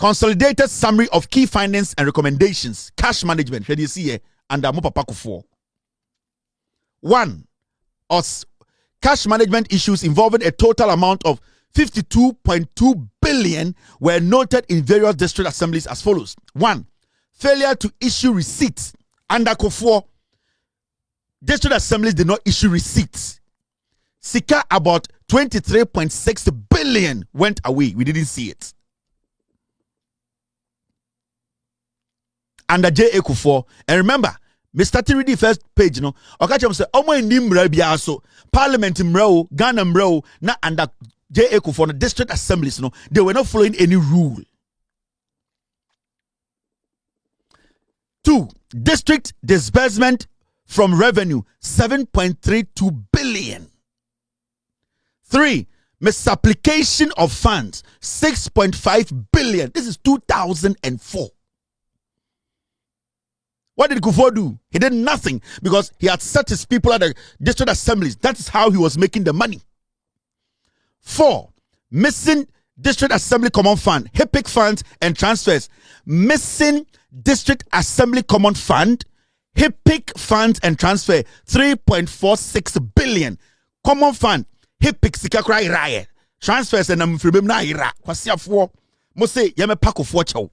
consolidated summary of key findings and recommendations. Cash management. Where do you see here? Under Mopapa Kuffour. 1. Cash management issues involving a total amount of 52.2 billion were noted in various district assemblies as follows. 1. Failure to issue receipts. Under Kuffour, district assemblies did not issue receipts. Sika about 23.6 billion went away. We didn't see it. Under J.A. Kuffour, and remember, me started reading the first page, you know. Okache say, "Omo indi mra bia so Parliament mra, Ghana mra, na under J.A. Kuffour, the district assemblies, you know, they were not following any rule." 2. District disbursement from revenue 7.32 billion. 3. Misapplication of funds 6.5 billion. This is 2004. What did Kuffour do? He did nothing because he had set his people at the district assemblies. That is how he was making the money. 4. Missing district assembly common fund, HIPIC funds and transfers. Missing district assembly common fund, HIPIC funds and transfer 3.46 billion. Common fund, HIPIC sikakra iraye. Transfers and amfribem na ira. Kwasiafo mo say yeme pa Kuffour chow.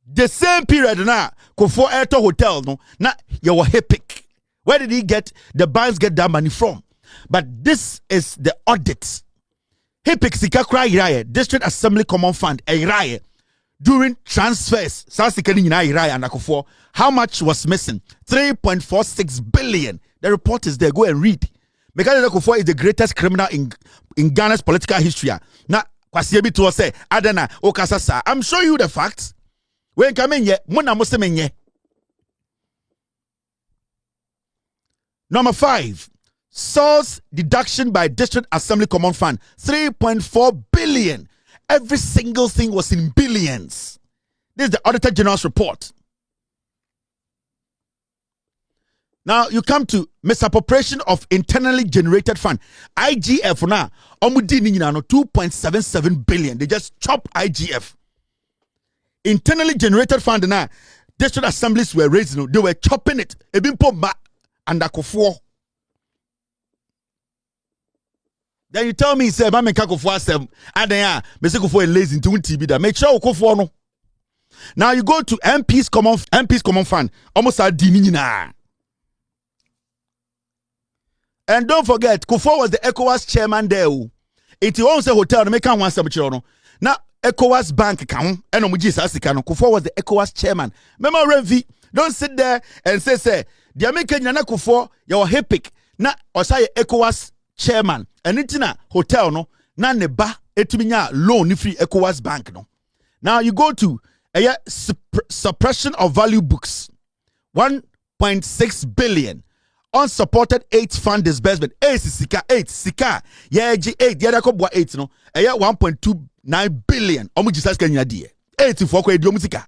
The same period na Kuffour Airto Hotel no na your HIPIC. Where did he get the banks get that money from? But this is the audit. HIPIC sikakra iraye, district assembly common fund iraye. During transfers, how much was missing? 3.46 billion. The report is there. Go and read. Mekane Kuffour is the greatest criminal in Ghana's political history. Now, Kwasiebi to say, Adana, Okasasa. I'm showing you the facts. When come in, Mona Muslim. Number 5. Source deduction by District Assembly Common Fund 3.4 billion. Every single thing was in billions. This is the Auditor General's report. Now you come to misappropriation of internally generated fund. IGF now, 2.77 billion. They just chop IGF. Internally generated fund now, district assemblies were raising, they were chopping it. Under Kuffour. Then you tell me, say, "Mama Kuffour sem." And then, Mr. Kuffour is lazy to TV that. Make sure Kuffour no. Now you go to MP's common fund. Almost a dinina. And don't forget, Kuffour was the ECOWAS chairman there. It owns a hotel. Make one some now ECOWAS bank account. And Kuffour was the ECOWAS chairman. Remember, Revi, don't sit there and say, the American Yana Kuffour, your HIPIC. Na osay ECOWAS chairman. And it's na hotel no. Na neba etuminya loan free ECOWAS bank no. Now you go to suppression of value books. 1.6 billion. Unsupported 8 fund disbursement. 8 sika. Yeah, 8. Yeah, that could 8 no. 1.29 billion. Omujisas Kenya die. 8 for kwa musika.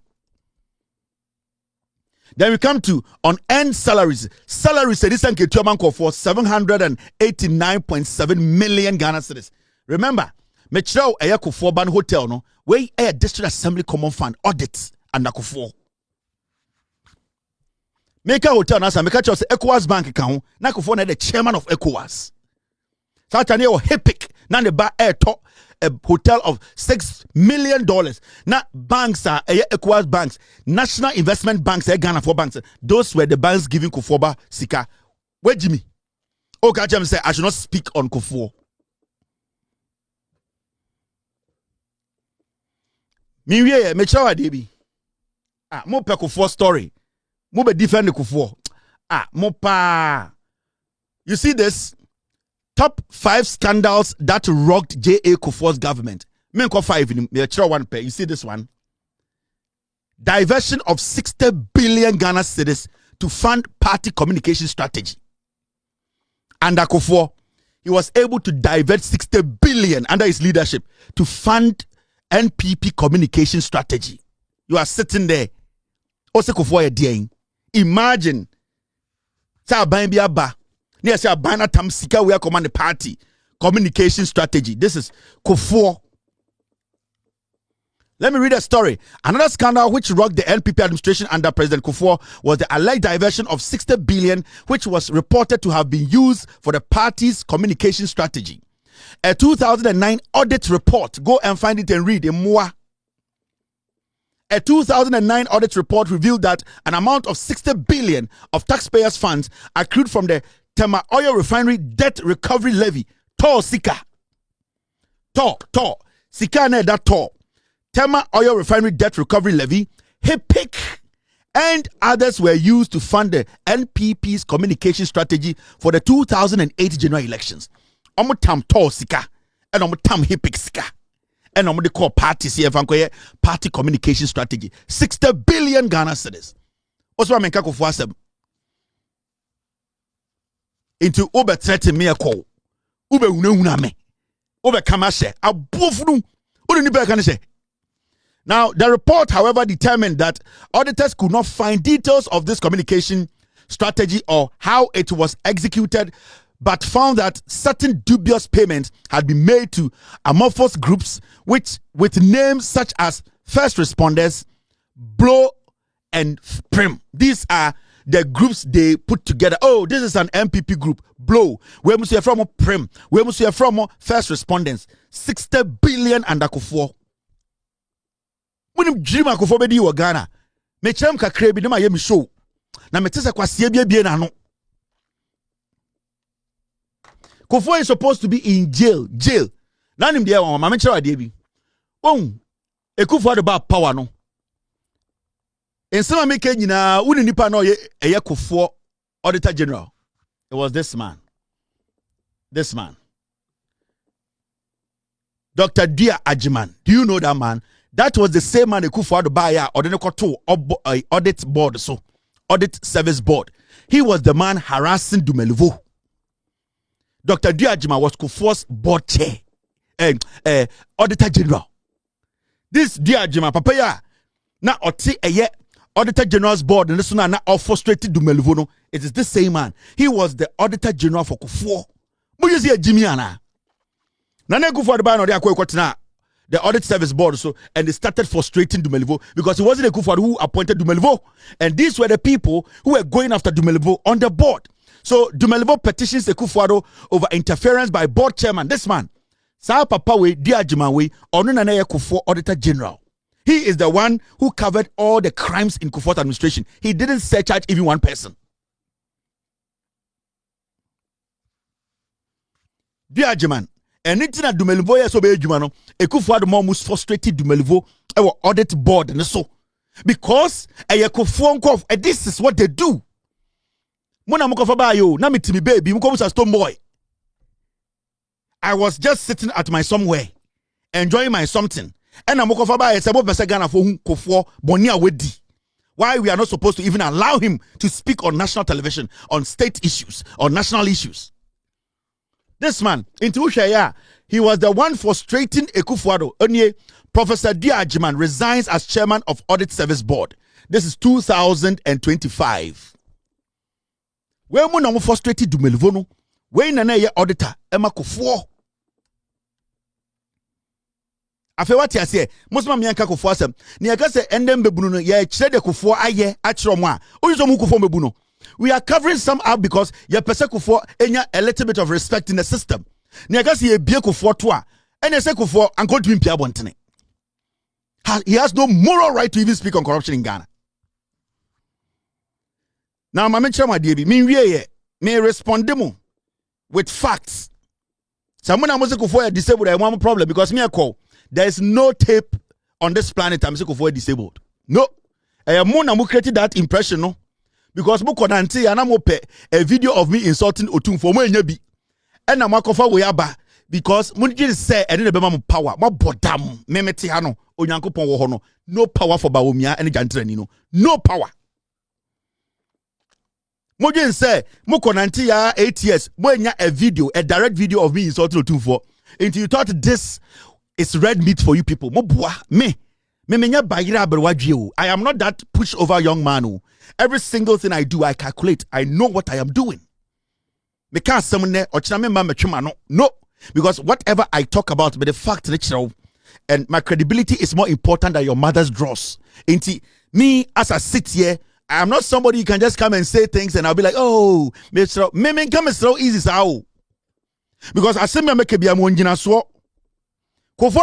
Then we come to on-end salaries. Salaries this and for 789.7 million Ghana cedis. Remember, Metro Kuffour Ban Hotel no, where a district assembly common fund audits under Kuffour. Make a hotel na make a ECOWAS bank account. Na Kuffour na the chairman of ECOWAS. Satani or HIPIC na the ba airto a hotel of $6 million. Now banks are ECOWAS banks, national investment banks, Ghana for banks. Those were the banks giving Kuffour sika. Where Jimmy? Okay, Jimmy say I should not speak on Kuffour. Me chawa debi. Mo pe Kuffour story. Mo be defend Kuffour. Mo pa. You see this? Top 5 scandals that rocked J.A. Kuffour's government. Men call 5 in one pair. You see this one? Diversion of 60 billion Ghana cedis to fund party communication strategy. Under Kuffour, he was able to divert 60 billion under his leadership to fund NPP communication strategy. You are sitting there. Also Kuffour doing. Imagine. Sa ban bi aba. Yes, a banner tam sika we command the party communication strategy. This is Kuffour. Let me read a story. Another scandal which rocked the NPP administration under President Kuffour was the alleged diversion of 60 billion, which was reported to have been used for the party's communication strategy. A 2009 audit report, go and find it and read in Moa. A 2009 audit report revealed that an amount of 60 billion of taxpayers' funds accrued from the Tema Oil Refinery Debt Recovery Levy, TOR Sika. TOR. Sika ne that TOR. Tema Oil Refinery Debt Recovery Levy, HIPIC, and others were used to fund the NPP's communication strategy for the 2008 general elections. Omo tam TOR Sika, and omo tam HIPIC Sika. And I'm call party CF party communication strategy. 60 billion Ghana cedis. What's what I mean? Kuffour into Uber threaten me a call. Uber una me. Uber kamashe. Abufnu. Now, the report, however, determined that auditors could not find details of this communication strategy or how it was executed, but found that certain dubious payments had been made to amorphous groups which with names such as First Responders, Blow, and Prim. These are the groups they put together. Oh, this is an MPP group. Blow. Where must you from Prim? Where must you from First Responders? 60 billion under Kuffour. When you dream of Kuffour bedi Ghana, me chem ka krebi na ma ye mi show. Na me tese kwasie bie na no. Kuffour is supposed to be in jail. Now him there one mama chira de bi. Oh, Kuffour about power no. In some make nyina wuni nipa no ye Kuffour Auditor General. It was this man. Dr. Dia Ajiman. Do you know that man? That was the same man Kuffour buy or the audit board, so audit service board. He was the man harassing Dumelivo. Dr. Diajima was Kuffour's board chair, Auditor General. This Diajima, Papaya, na oti Auditor General's board, and this one na frustrated Dumelivo. It is the same man. He was the Auditor General for Kuffour. But you see a Jimmy Anna. Nana Kuffour buy no the audit service board, so and they started frustrating Dumelivo because it wasn't a Kuffour who appointed Dumelivo, and these were the people who were going after Dumelivo on the board. So Dumelivo petitions the Kuffour over interference by board chairman. This man, Sa Papa we Diajima we Onunana Kuffour Auditor General. He is the one who covered all the crimes in Kuffour administration. He didn't surcharge even one person. Diajiman. And it's not Dumelivo yes obey Jumano. Kuffour the most frustrated Dumelivo our audit board and so because Kuffour this is what they do. Mona mukofa ba yo na mitimi baby mukofu sa stone boy. I was just sitting at my somewhere enjoying my something and mukofa ba say bo pese Ghana for Kuffour boni awedi. Why we are not supposed to even allow him to speak on national television on state issues on national issues. This man, into Ushaya, he was the one frustrating Kuffour. Onye, Professor Diajiman resigns as chairman of Audit Service Board. This is 2025. Where mo na mo frustrated Dumelivo no, where na ye auditor Emma Kuffour. Afe what ya say, most ma mianka Kuffour asem. Ni aka say endem bebunu no ye kire de Kuffour aye akiro mo a. Oyizo mu Kuffour bebu no. We are covering some up because ye pese Kuffour enya a little bit of respect in the system. Ni aka say ye bie Kuffour to a. And ye say Kuffour anko tumi pia bontene. He has no moral right to even speak on corruption in Ghana. Now, my mention my DB, me respond demo with facts. Someone I'm saying Kuffour disabled. I want a problem because me a call. There is no tape on this planet. I'm saying Kuffour disabled. No, I am more created that impression. No, because mo konante and I'm a video of me insulting Otum for me nyabi. And I'm Kuffour we aba because mo just say I didn't be power. Mo bodam me meti hano onyankopon wo ho no. No power for Bawumia and Jantrani no. No power. Mojen say, Moko nanti ya 8 years, moenya a video, a direct video of me insulting Otumfuo. Until you thought this is red meat for you people. Mobwa, me menya bayira berwadwe. I am not that pushover young man. Every single thing I do, I calculate. I know what I am doing. Me can't summon or no. Because whatever I talk about, but the fact that and my credibility is more important than your mother's dross. Inti, me as I sit here, I am not somebody you can just come and say things and I'll be like, oh, me come and so easy sao. Because I say me make a Kuffour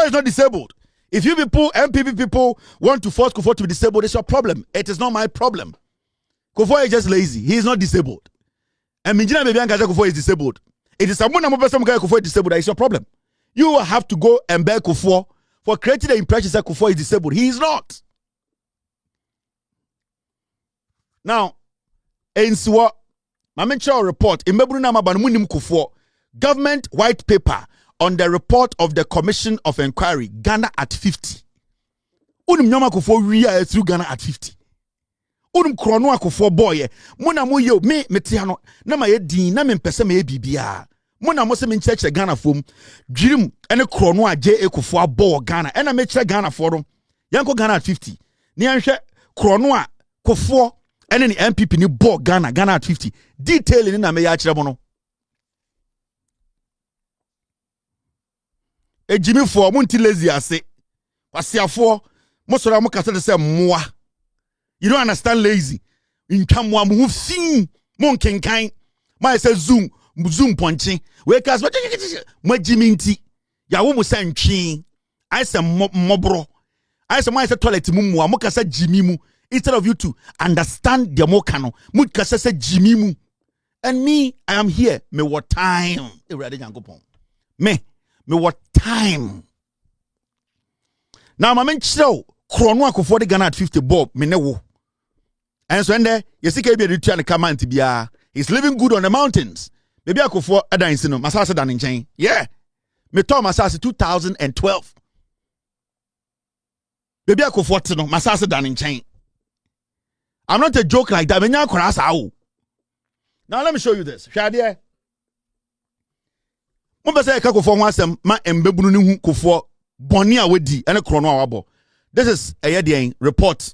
is not disabled. If you people, MPP people, want to force Kuffour to be disabled, it's your problem. It is not my problem. Kuffour is just lazy. He is not disabled. And Minjina Baby Anka Kuffour is disabled. It is someone who Kuffour is disabled. That is your problem. You will have to go and beg Kuffour for creating the impression that Kuffour is disabled. He is not. Now, in Siwa, Mamencha report, in Mebruna Mabanunim Kuffour, government white paper on the report of the Commission of Inquiry, Ghana at 50. Unim Nyama Kuffour ria through Ghana at 50. Unim Krono Kuffour boy, Mona mo yo, me metiano, Nama ye din, na me pese me bibia. Mona mo se me church Ghana fom, Dream, and a Krono a J. Kuffour bo Ghana, and I met Ghana forum, Yanko Ghana at 50. Nianshe Krono Kuffour. And then the MPP ni bought Ghana at 50. Detailing in a meya chirabono. A Jimmy for Munti lazy I say. Pasia for most of them can say moi. You don't understand lazy. In Kamwa move sing monken kind. My say zoom punching. Wake us what Jimmy nti. Ya wo musa ntwi. I say mobro. I say my say toilet mumu. Amoka say Jimmy mu. Instead of you to understand the mokano, mud kasese jimimu. And me, I am here. Me what time? Me what time? Now, my man, show Krono Kuffour the Ghana at 50 bob. Me ne. And so, there, you see, be return the command to be he's living good on the mountains. Maybe I Kuffour a dance no Masasa done in chain. Yeah, me told Masasa 2012. Maybe I Kuffour no Masasa done in chain. I'm not a joke like that. Now let me show you this. Shadia. Ma embebunu ni hu Kuffour boni a wedi ene krono a wabo. This is a year report.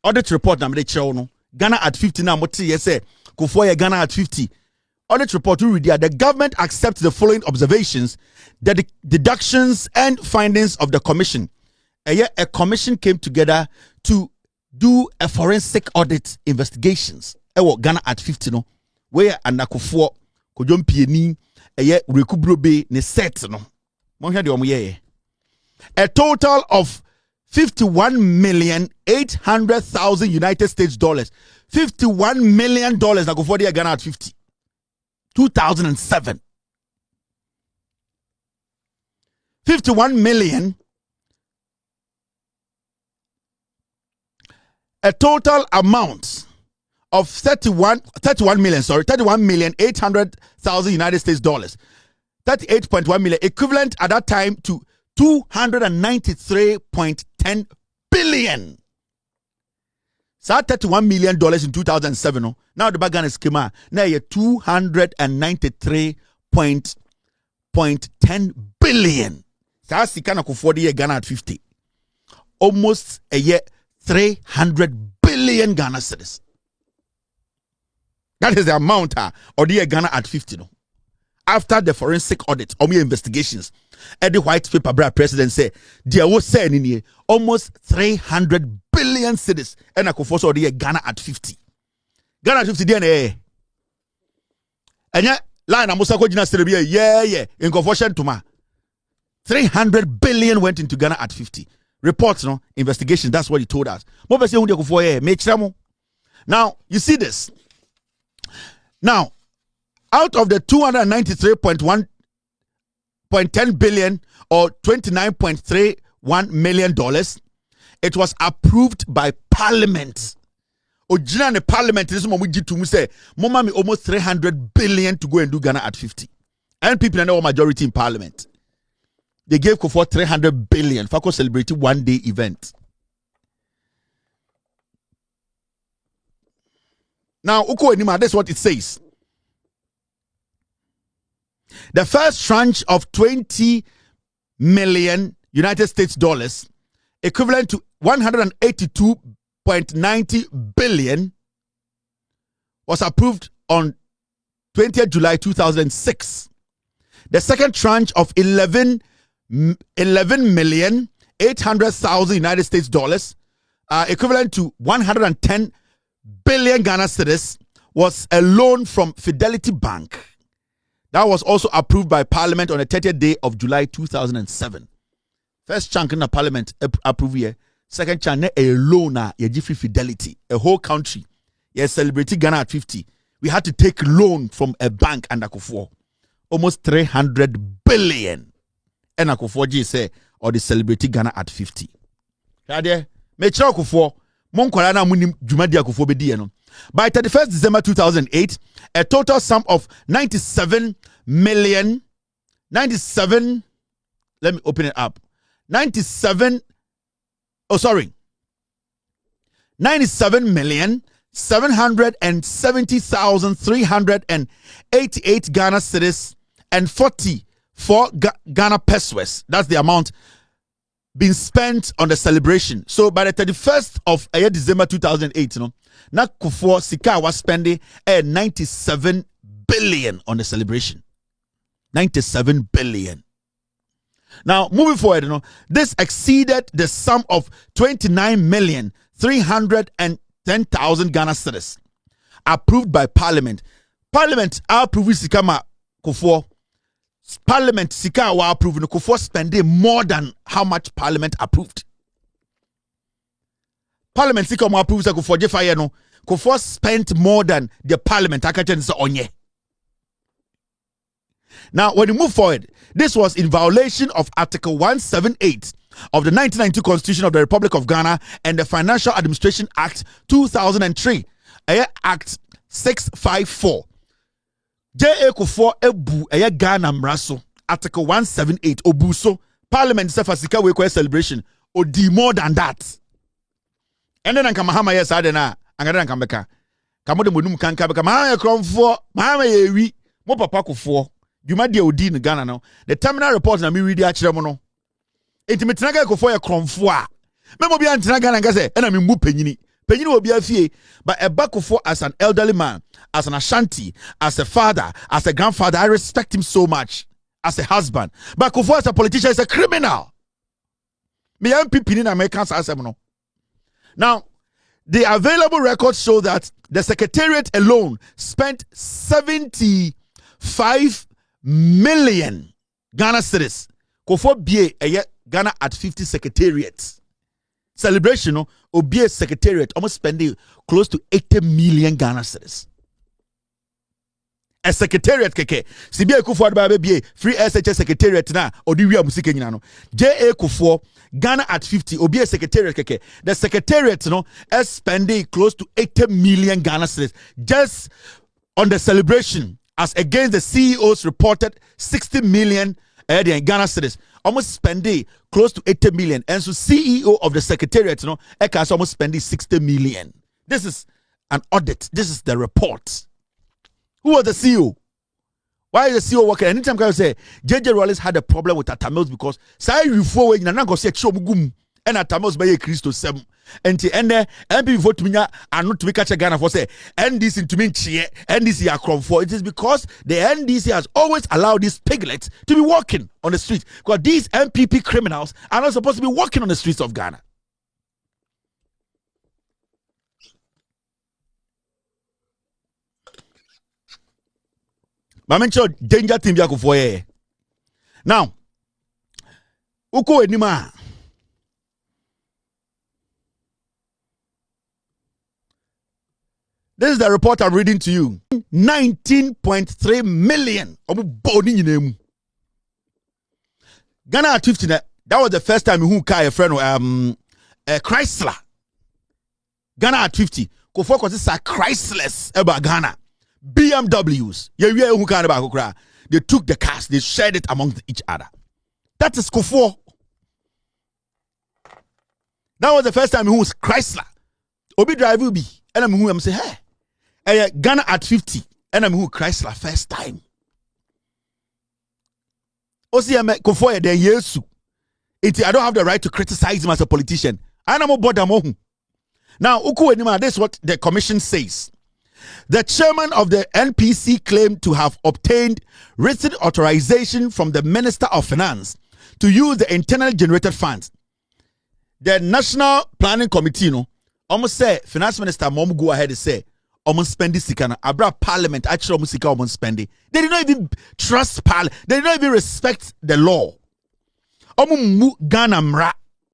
Audit report na me de kire no. Ghana at 50 na mo te say Kuffour ye Ghana at 50. Audit report we read the government accepts the following observations, the deductions and findings of the commission. A commission came together to do a forensic audit investigations. Ewo Ghana at 50 no. Where Kuffour kodwom pieni rekubrobe ne set no. Mo hwe de omo ye. A total of 51,800,000 United States dollars. $51 million na Kuffour de Ghana at 50. 2007. 51 million. A total amount of 31,800,000 United States dollars. 38.1 million, equivalent at that time to 293.10 billion. So $31 million in 2007. Now the bagan is came out. Now you 293.10 billion. So that's the kind of Kuffour year Ghana at 50. Almost a year 300 billion Ghana cedis. That is the amount of the Ghana at 50. No? After the forensic audit, or investigations, the white paper president said, there was saying in here almost 300 billion cedis. And I could force the Ghana at 50. Ghana at 50 DNA. And yet, line I must go in in confusion to ma 300 billion went into Ghana at 50. Reports, no investigation. That's what he told us. Now you see this. Now, out of the 293.10 billion or $29.31 million, it was approved by Parliament. Original Parliament. This is what we did to me say, "Mama, me almost 300 billion to go and do Ghana at 50." And people are now majority in Parliament. They gave Kuffour 300 billion for celebrating one-day event. Now, that's what it says. The first tranche of 20 million United States dollars, equivalent to 182.90 billion, was approved on 20th July 2006. The second tranche of 11 11,800,000 United States dollars, equivalent to 110 billion Ghana cedis, was a loan from Fidelity Bank. That was also approved by Parliament on the 30th day of July 2007. First chunk in the Parliament approved here. Second chunk, a loan, free Fidelity, a whole country. Yes, celebrating Ghana at 50. We had to take loan from a bank under Kuffour. Almost 300 billion. And Kuffour G say, or the celebrating Ghana at 50. Radie, me chira Kuffour, mon kwala na munim dwumadi Kuffour be di no. By 31st December 2008, a total sum of 97, let me open it up. 97,770,388 Ghana cedis and 44 Ghana pesos. That's the amount being spent on the celebration. So by the 31st of December 2008, na Kuffour sika was spending 97 billion on the celebration. 97 billion. Now, moving forward, this exceeded the sum of 29,310,000 Ghana cedis approved by Parliament. Parliament approved sika ma Kuffour. Parliament sika wa approved Kuffour spending more than how much Parliament approved. Parliament sika ma approved Kuffour jefa no. Kuffour spent more than the Parliament. Onye. Now, when you move forward, this was in violation of Article 178 of the 1992 Constitution of the Republic of Ghana and the Financial Administration Act 2003, Act 654. J.A. Kuffour ebu Ghana mraso Article 178 obuso Parliament sefasika we celebration odi more than that. And then Mahama yes adena angada nkambeka kamode monum kanka beka mahama kromfo mahama yewi mo papa Kuffour Juma dia odi in Ghana now. The terminal report na me read akire mo no. Enti metenaga Kuffour ya kromfo a. Memo bia ntena Ghana nga se na me mu panyini. Panyini obi afie, but a Kuffour as an elderly man, as an Ashanti, as a father, as a grandfather, I respect him so much as a husband. But Kuffour as a politician is a criminal. Me MPP in Americans as no. Now, the available records show that the Secretariat alone spent 75 million Ghana cedis. Kuffour bie Ghana at 50 secretariats. Celebration obie secretariat almost spending close to 80 million Ghana cedis. A secretariat keke. Sibia Kuffour ba bie free SHS secretariat na odi wi amusike nyina no. J.A. Kuffour Ghana at 50 obie secretariat keke. The secretariat is spending close to 80 million Ghana cedis just on the celebration, as against the CEO's reported 60 million Ghana cedis. Almost spending close to 80 million. And so CEO of the Secretariat, Ekas almost spending 60 million. This is an audit. This is the report. Who was the CEO? Why is the CEO working? Anytime I say JJ Wallace had a problem with Atamils because say you forward na go say chomugum and Atamils by Christo 7. And the MP vote me and not to catch a Ghana for say NDC to me NDC are crumb for. It is because the NDC has always allowed these piglets to be walking on the streets, because these MPP criminals are not supposed to be walking on the streets of Ghana. But I'm sure danger team ya for now. Uko enima. This is the report I'm reading to you. 19.3 million. Ghana at 50. That was the first time who car a friend Chrysler. Ghana at 50. Kuffour was a Chryslers about Ghana. BMWs. They took the cars, they shared it among each other. That is Kuffour. That was the first time who was Chrysler. Obi drive will be. And I'm who I'm saying, hey. Ghana at 50, and I'm who Chrysler first time. Osi Kuffour then yesu. I don't have the right to criticize him as a politician. I am bother mo. Now, this is what the commission says. The chairman of the NPC claimed to have obtained written authorization from the Minister of Finance to use the internally generated funds. The National Planning Committee, almost say Finance Minister Mom go ahead and say, almost spend this sikana. Abra Parliament actually almost sika almost spending. They did not even trust Parliament. They did not even respect the law. Ghana mra.